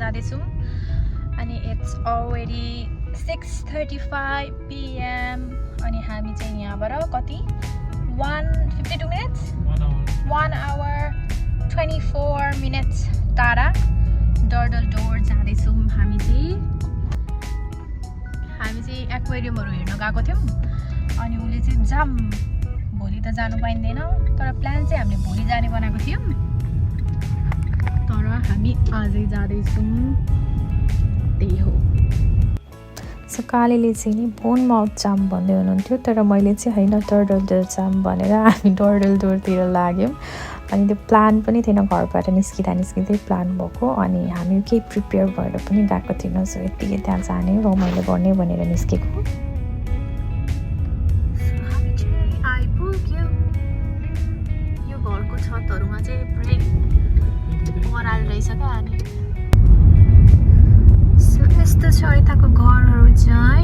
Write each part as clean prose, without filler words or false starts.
जाँदैछौँ अनि it's already 6:35 PM अनि हामी चाहिँ यहाँबाट कति 152 minutes 1 hour 24 minutes टाढा डरडलडोर जाँदैछौँ हामी चाहिँ एक्वेरियमहरू हेर्न गएको थियौँ अनि उसले चाहिँ जाम भोलि त जानु पाइँदैन तर प्लान चाहिँ हामीले भोलि जाने बनाएको थियौँ तर हामी आजै जाँदैछौँ त्यही हो सो कालीले चाहिँ नि बोन माउथ जाम भन्दै हुनुहुन्थ्यो तर मैले चाहिँ होइन डरडलडोर जाम भनेर हामी डरडलडोरतिर लाग्यौँ अनि त्यो प्लान पनि थिएन घरबाट निस्किँदै प्लान भएको अनि हामी केही प्रिपेयर भएर पनि गएको थिएनौँ सो यत्तिकै त्यहाँ जाने रमाइलो गर्ने भनेर निस्केको यो घरको छतहरूमा चाहिँ पुरै मराल रहेछ क्या अनि यस्तो छ यताको घरहरू चाहिँ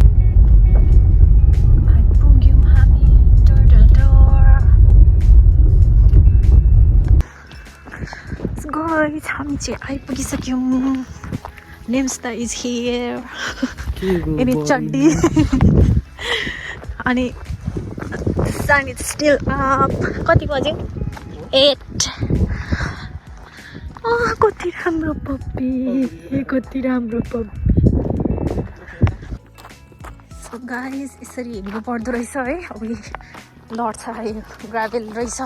आइपुग्यौँ हामी डरडलडोर गाइस हामी चाहिँ आइपुगिसक्यौँ नेम्स्ता इज हियर इन चड्डी अनि sun is still up कति बज्यो 8 कति राम्रो पप्पी सो गाइस यसरी हेर्नु पर्दो रहेछ है अब लड्छ यो ग्राभेल रहेछ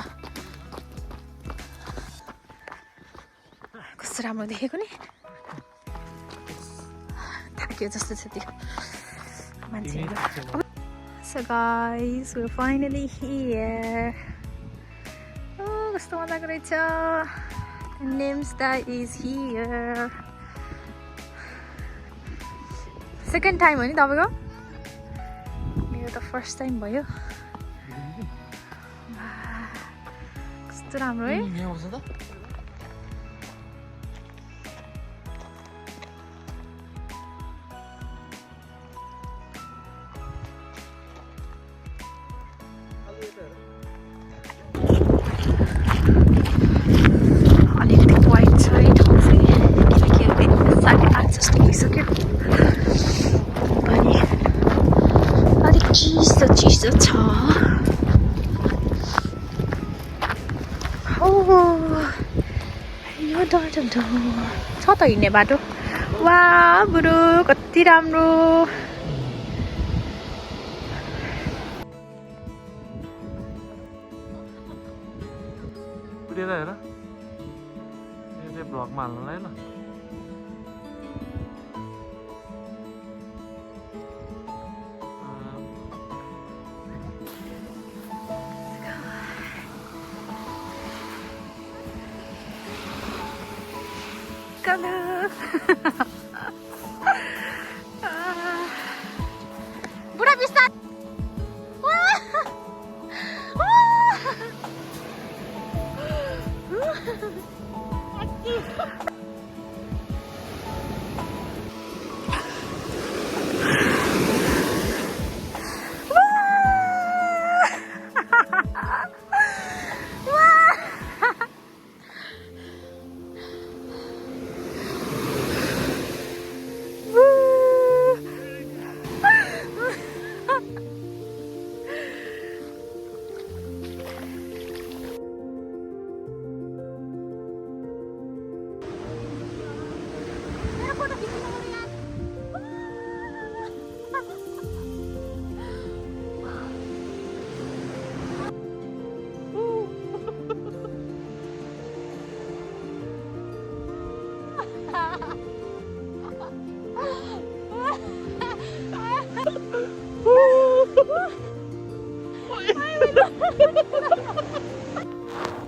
कस्तो राम्रो देखेको नि थाक्यो जस्तो छ त्यो मान्छेहरू So guys, we're finally here. Oh, कस्तो मजाको रहेछ. Nemsta is here. Second time हो नि तपाईको? मेरो त first time भयो. कस्तो राम्रो है? यहाँ आउँछ त? अलिकति वाइट छ है ठाउँ चाहिँ किनकि अहिले 8:30 जस्तो भइसक्यो अनि अलिक चिसो छ यो डरडलडोर छ त हिँड्ने बाटो वा बुढो कति राम्रो हेर यो भ्लगमा हाल्नुलाई ल बुढा बिस्तार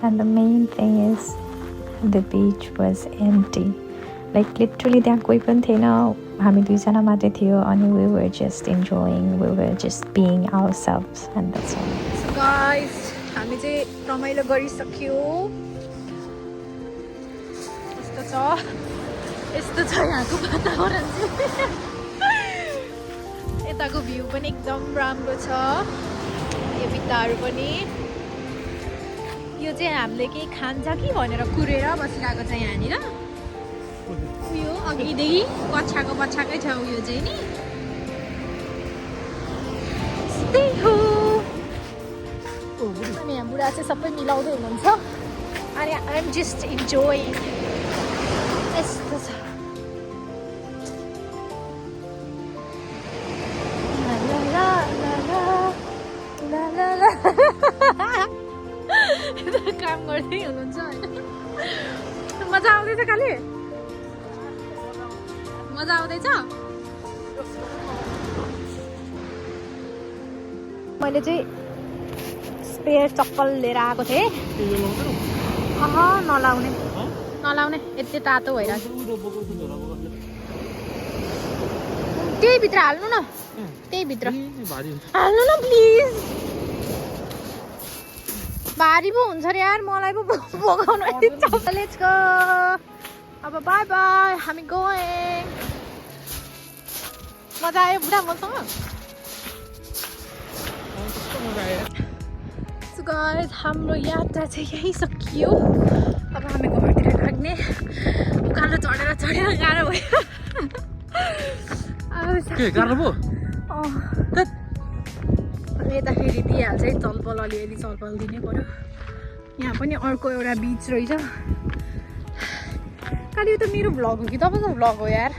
And the main thing is the beach was empty. Like literally त्यहाँ कोही पनि थिएन हामी दुईजना मात्रै थियो अनि we were just enjoying, we were just being ourselves and that's all. So guys, हामी चाहिँ रमाइलो गरिसक्यो यस्तो छ यहाँको वातावरण चाहिँ यताको भ्यू पनि एकदम राम्रो छ यो भित्ताहरू पनि यो चाहिँ हामीले केही खान्छ कि भनेर कुरेर बसिरहेको छ यहाँनिर उयो अघिदेखि पछाकै छ उयो चाहिँ नि त्यही हो। अनि यहाँ बुढा चाहिँ सबै मिलाउँदै हुनुहुन्छ अनि आइ एम जस्ट इन्जोइङ। यस्तो छ काम गर्दै हुनुहुन्छ होइन। मजा आउँदैछ काली? मजा आउँदैछ? मैले चाहिँ स्पेयर चप्पल लिएर आएको थिएँ। नलाउने यति तातो भइरहेको छ। त्यही भित्र हाल्नु न, त्यही भित्र हाल्नु न प्लिज। भारी पो हुन्छ रे यार, मलाई पो बोकाउनु। Let's go. अब बाई बाई, हामी गएँ। मजा आयो बुढा मसँग? सो गाइस हाम्रो यात्रा चाहिँ यही सकियो। अब हामी घरतिर लाग्ने। उकालो चढेर गाह्रो भयो। गाह्रो पो यता फेरि दिइहाल्छ है चलपल, अलिअलि चलपल दिनै पर्यो। यहाँ पनि अर्को एउटा बिच रहेछ। काली यो त मेरो भ्लग हो कि तपाईँको भ्लग हो यार?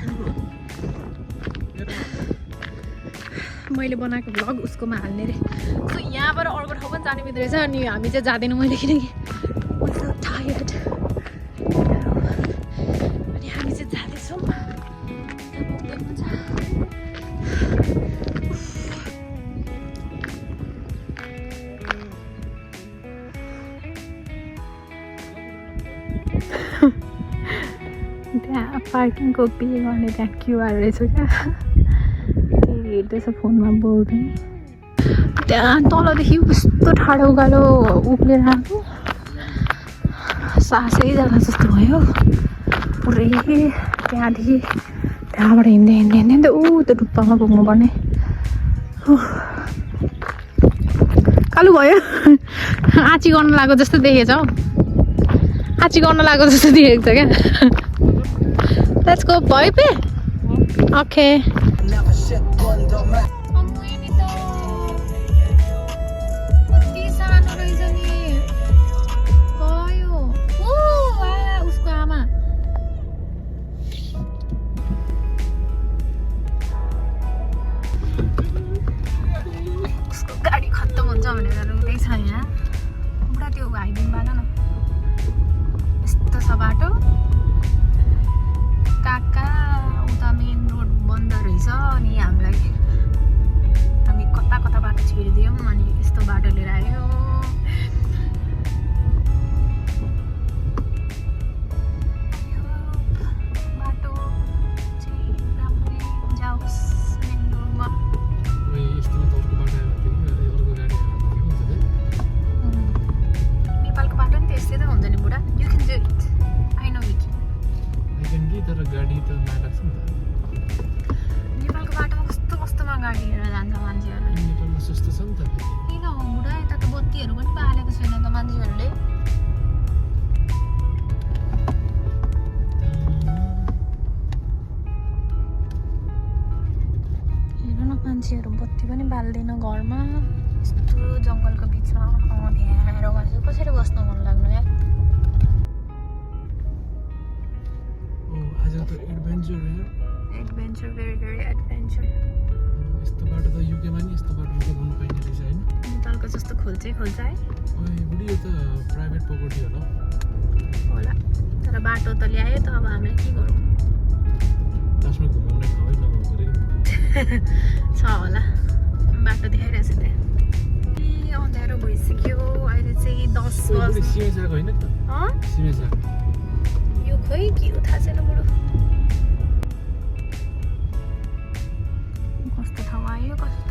मैले बनाएको भ्लग उसकोमा हाल्ने रे। सो यहाँबाट अर्को ठाउँ पनि जाने बित्दै रहेछ। अनि हामी चाहिँ जाँदैनौँ मैले, किनकि टायर्ड। अनि हामी चाहिँ जाँदैछौँ। त्यहाँ पार्किङको पे गर्ने त्यहाँ क्युआर रहेछ क्या, त्यही हेर्दैछ फोनमा बोल्दै। त्यहाँ तलदेखि कस्तो ठाडो उकालो उक्लेर आएको, सासै जाँदा जस्तो भयो पुरै। त्यहाँदेखि त्यहाँबाट हिँड्दै ऊ त्यो डुप्पामा पुग्नुपर्ने। कालु भयो। आँची गर्न लागेको जस्तो देखेछ हौ, आँची गर्न लागेको जस्तो देखेको छ क्या। Let's go, boy. Okay. उसको आमा उसको गाडी खत्तम हुन्छ भनेर रोक्दै छ यहाँ। पुरा त्यो हाइडिङबाट न यस्तो छ बाटो। काका उता मेन रोड बन्द रहेछ। अनि हामी कता बाटो छिरिदियौँ। अनि यस्तो बाटो लिएर आयो। बाटो चाहिँ राम्ररी जाओस् मेन रोडमा। नेपालको बाटो नि त्यस्तै त हुन्छ नि बुढा। You can do it, I know you can. तर गाडी त लाग्छ नि त। नेपालको बाटोमा कस्तोमा गाडी लिएर जान्छ मान्छेहरू। नेपालमा सस्तो छ नि त। किन हो बुढा? यता त बत्तीहरू पनि बालेको छैन त मान्छेहरूले। हेर न, मान्छेहरू बत्ती पनि बाल्दैन घरमा। यस्तो जङ्गलको बिचमा ध्यारो गर्छ। कसरी बस्नु मन लाग्नु यार? Adventure, very very adventure. यस्तो बाटो त युकेमा नि यस्तो बाटो युके भन्नु पाइने रहेछ होइन? नेपालको जस्तो खोल्छ है। ओइ बुढी, यो त प्राइभेट प्रपर्टी होला। तर बाटो त ल्यायो त, अब हामीले के गरौँ? लास्टमा घुमाउने ठाउँै नभएको रे छ होला। बाटो देखाइरहेछ त्यहाँ। ए अँध्यारो भइसक्यो। अहिले चाहिँ 10 बज्यो। सिमे साग होइन त? सिमे साग यो खोइ के हो थाहा छैन बुढो। कस्तो ठाउँ आयो, कस्तो